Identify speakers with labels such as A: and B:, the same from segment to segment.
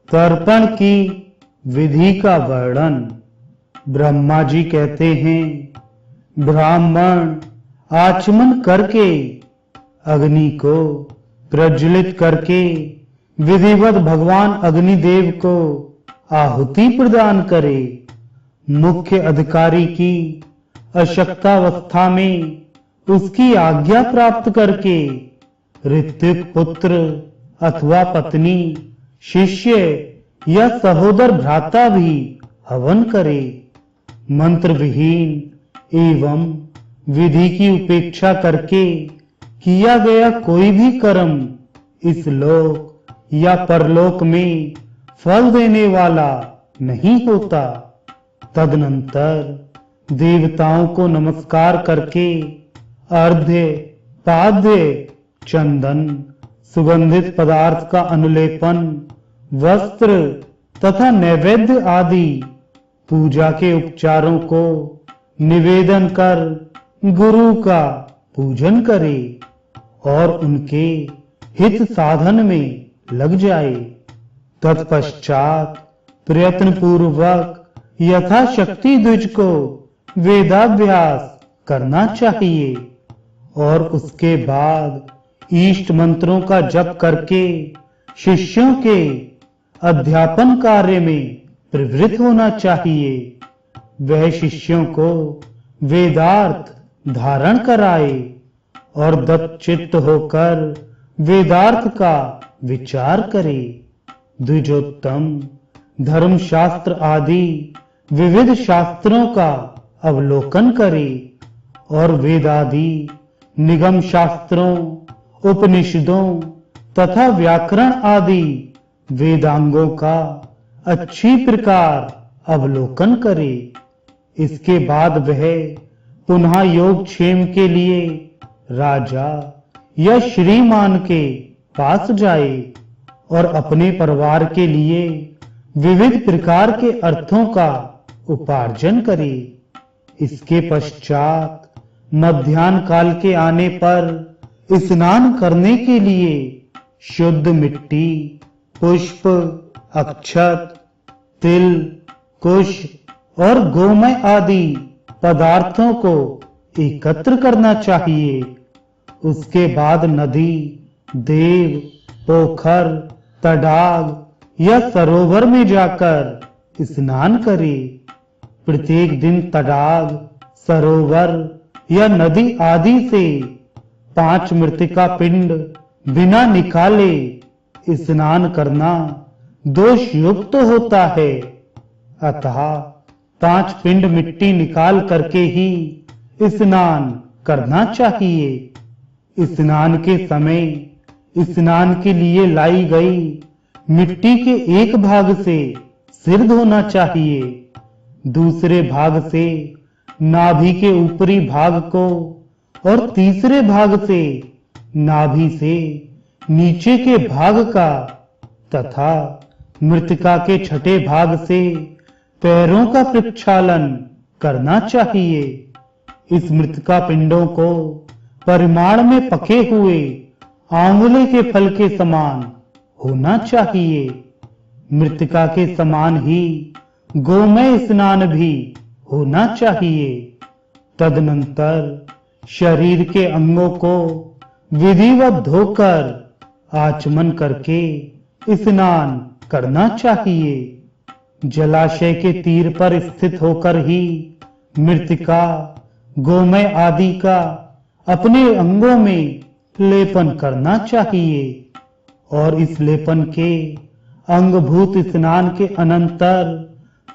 A: तर्पण की विधि का वर्णन। ब्रह्मा जी कहते हैं, ब्राह्मण आचमन करके अग्नि को प्रज्वलित करके विधिवत भगवान अग्निदेव को आहुति प्रदान करे। मुख्य अधिकारी की अशक्तावस्था में उसकी आज्ञा प्राप्त करके ऋत्विक पुत्र अथवा पत्नी, शिष्य या सहोदर भ्राता भी हवन करे। मंत्र विहीन एवं विधि की उपेक्षा करके किया गया कोई भी कर्म इस लोक या परलोक में फल देने वाला नहीं होता। तदनंतर देवताओं को नमस्कार करके अर्घ्य, पाद्य, चंदन, सुगंधित पदार्थ का अनुलेपन, वस्त्र तथा नैवेद्य आदि पूजा के उपचारों को निवेदन कर गुरु का पूजन करे और उनके हित साधन में लग जाए। तत्पश्चात प्रयत्न पूर्वक यथाशक्ति द्विज को वेदाभ्यास करना चाहिए और उसके बाद इष्ट मंत्रों का जप करके शिष्यों के अध्यापन कार्य में प्रवृत्त होना चाहिए। वह शिष्यों को वेदार्थ धारण कराए और दत्तचित्त होकर वेदार्थ का विचार करे। द्विजोत्तम धर्मशास्त्र आदि विविध शास्त्रों का अवलोकन करे और वेदादि निगम शास्त्रों, उपनिषदों तथा व्याकरण आदि वेदांगों का अच्छी प्रकार अवलोकन करे। इसके बाद वह पुनः योगक्षेम के लिए राजा या श्रीमान के पास जाए और अपने परिवार के लिए विविध प्रकार के अर्थों का उपार्जन करे। इसके पश्चात मध्याह्न काल के आने पर स्नान करने के लिए शुद्ध मिट्टी, पुष्प, अक्षत, तिल, कुश और गोमय आदि पदार्थों को एकत्र करना चाहिए। उसके बाद नदी, देव, पोखर, तडाग या सरोवर में जाकर स्नान करे। प्रत्येक दिन तडाग, सरोवर या नदी आदि से 5 मृतिका पिंड बिना निकाले स्नान करना दोष युक्त होता है। अतः 5 पिंड मिट्टी निकाल करके ही स्नान करना चाहिए। स्नान के समय स्नान के लिए लाई गई मिट्टी के एक भाग से सिर धोना चाहिए, दूसरे भाग से नाभि के ऊपरी भाग को और तीसरे भाग से नाभि से नीचे के भाग का तथा मृतिका के छठे भाग से पैरों का प्रक्षालन करना चाहिए। इस मृतिका पिंडों को परिमाण में पके हुए आंवले के फल के समान होना चाहिए। मृतिका के समान ही गोमय स्नान भी होना चाहिए। तदनंतर शरीर के अंगों को विधिवत धोकर आचमन करके स्नान करना चाहिए। जलाशय के तीर पर स्थित होकर ही मृतिका, गोमय आदि का अपने अंगों में लेपन करना चाहिए और इस लेपन के अंगभूत स्नान के अनंतर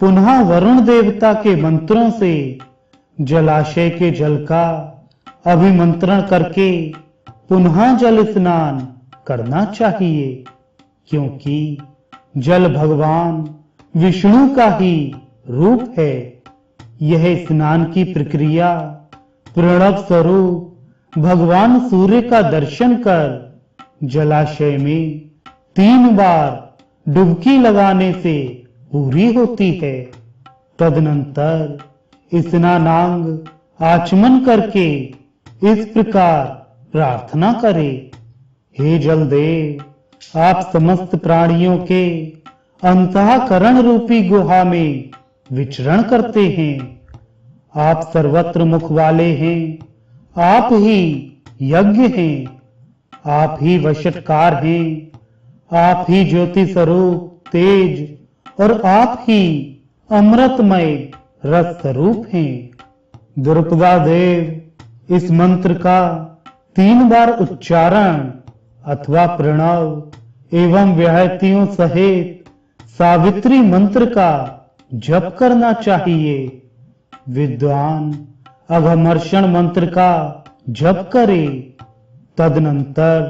A: पुनः वरुण देवता के मंत्रों से जलाशय के जल का अभिमंत्रण करके पुनः जल स्नान करना चाहिए, क्योंकि जल भगवान विष्णु का ही रूप है। यह स्नान की प्रक्रिया प्रणव स्वरूप भगवान सूर्य का दर्शन कर जलाशय में 3 बार डुबकी लगाने से पूरी होती है। तदनंतर स्नानांग आचमन करके इस प्रकार प्रार्थना करे, हे जलदेव, आप समस्त प्राणियों के अंतःकरण रूपी गुहा में विचरण करते हैं। आप सर्वत्र मुख वाले हैं, आप ही यज्ञ हैं, आप ही वशटकार हैं, आप ही ज्योति स्वरूप तेज और आप ही अमृतमय रस स्वरूप हैं। द्रुपदा देव इस मंत्र का 3 बार उच्चारण अथवा प्रणव एवं व्याहतियों सहित सावित्री मंत्र का जप करना चाहिए। विद्वान अघमर्षण मंत्र का जप करे। तदनंतर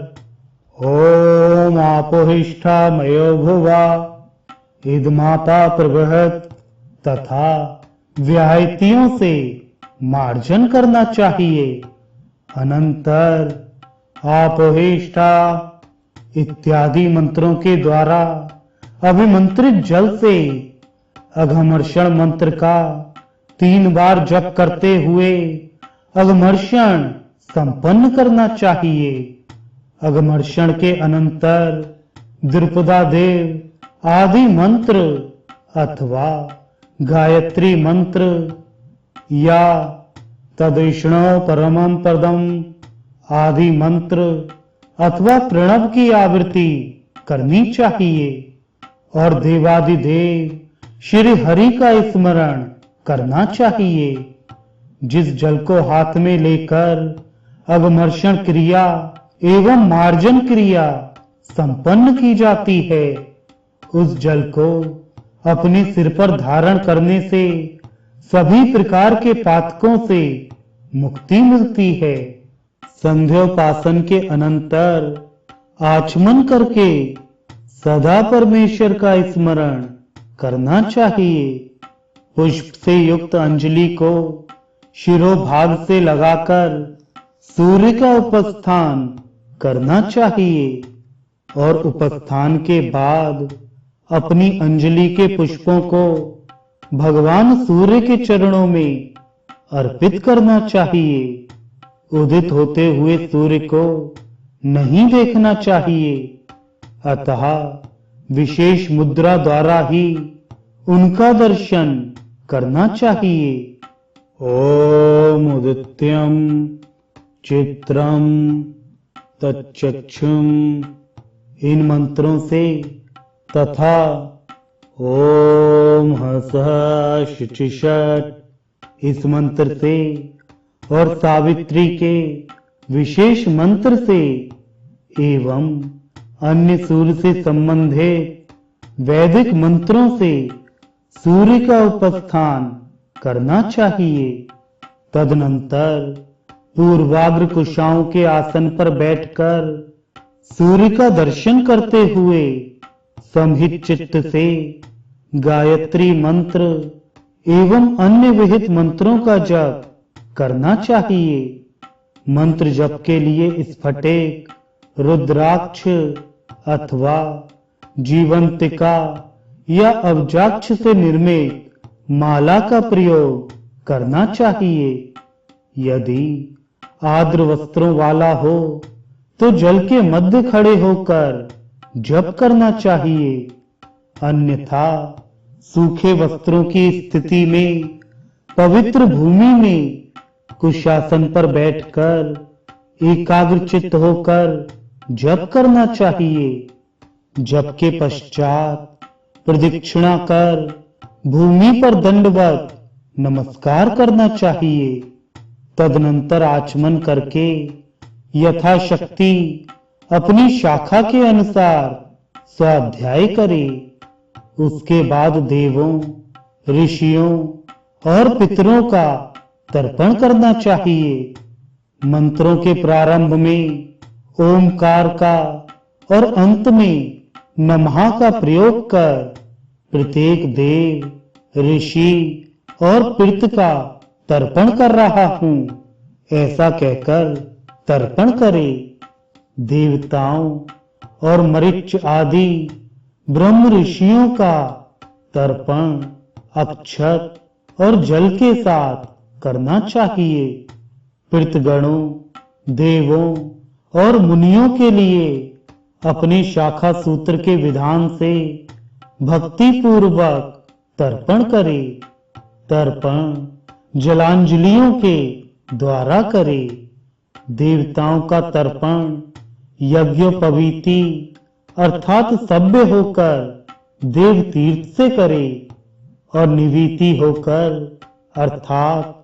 A: ओम आपोहिष्ठा मयो भुवा इदमापा प्रबृहत तथा व्याहतियों से मार्जन करना चाहिए। अनंतर आपोहिष्ठा इत्यादि मंत्रों के द्वारा अभिमंत्रित जल से अघमर्षण मंत्र का 3 बार जप करते हुए अघमर्षण संपन्न करना चाहिए। अघमर्षण के अनंतर द्रुपदा देव आदि मंत्र अथवा गायत्री मंत्र या तदैष्णो परमं पदम आदि मंत्र अथवा प्रणव की आवृत्ति करनी चाहिए और देवादिदेव श्री हरि का स्मरण करना चाहिए। जिस जल को हाथ में लेकर अघमर्षण क्रिया एवं मार्जन क्रिया संपन्न की जाती है, उस जल को अपने सिर पर धारण करने से सभी प्रकार के पातकों से मुक्ति मिलती है। संध्योपासन के अनंतर आचमन करके सदा परमेश्वर का स्मरण करना चाहिए। पुष्प से युक्त अंजलि को शिरोभाग से लगाकर सूर्य का उपस्थान करना चाहिए और उपस्थान के बाद अपनी अंजलि के पुष्पों को भगवान सूर्य के चरणों में अर्पित करना चाहिए। उदित होते हुए सूर्य को नहीं देखना चाहिए, अतः विशेष मुद्रा द्वारा ही उनका दर्शन करना चाहिए। ओम उदित्यम चित्रम तच्चक्षुम इन मंत्रों से तथा ओम हसः शुचिषट इस मंत्र से और सावित्री के विशेष मंत्र से एवं अन्य सूर्य से संबंधित वैदिक मंत्रों से सूर्य का उपस्थान करना चाहिए। तदनंतर पूर्वाग्र कुशाओं के आसन पर बैठकर सूर्य का दर्शन करते हुए समहित चित्त से गायत्री मंत्र एवं अन्य विहित मंत्रों का जप करना चाहिए। मंत्र जप के लिए स्फटिक, रुद्राक्ष अथवा जीवंतिका या अब्जाक्ष से निर्मित माला का प्रयोग करना चाहिए। यदि आर्द्र वस्त्रों वाला हो तो जल के मध्य खड़े होकर जप करना चाहिए, अन्यथा सूखे वस्त्रों की स्थिति में पवित्र भूमि में कुशासन पर बैठकर एकाग्रचित्त होकर जप करना चाहिए। जप के पश्चात प्रदक्षिणा कर भूमि पर दंडवत नमस्कार करना चाहिए। तदनंतर आचमन करके यथाशक्ति अपनी शाखा के अनुसार स्वाध्याय करे। उसके बाद देवों, ऋषियों और पितरों का तर्पण करना चाहिए। मंत्रों के प्रारंभ में ओमकार का और अंत में नमः का प्रयोग कर प्रत्येक देव, ऋषि और पितृ का तर्पण कर रहा हूं ऐसा कहकर तर्पण करे। देवताओं और मरीच आदि ब्रह्म ऋषियों का तर्पण अक्षत और जल के साथ करना चाहिए। पितृगणों, देवों और मुनियों के लिए अपने शाखा सूत्र के विधान से भक्ति पूर्वक तर्पण करे। तर्पण जलांजलियों के द्वारा करे। देवताओं का तर्पण यज्ञोपवीति अर्थात सभ्य होकर देव तीर्थ से करे और निवीति होकर अर्थात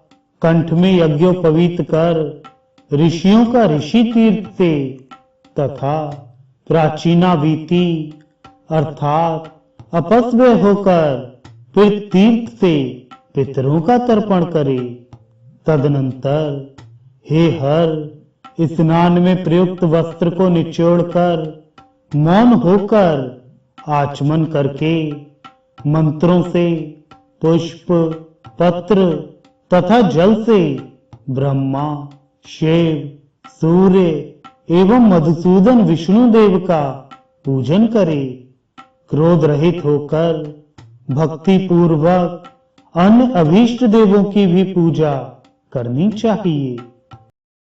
A: कंठ में यज्ञोपवीत कर ऋषियों का ऋषि तीर्थ से तथा प्राचीनावीति अर्थात अपस्व्य होकर फिर तीर्थ से पितरों का तर्पण करे। तदनंतर हे हर स्नान में प्रयुक्त वस्त्र को निचोड़कर मौन होकर आचमन करके मंत्रों से पुष्प पत्र तथा जल से ब्रह्मा शिव सूर्य एवं मधुसूदन विष्णु देव का पूजन करे। क्रोध रहित होकर भक्ति पूर्वक अन्य अभीष्ट देवों की भी पूजा करनी चाहिए।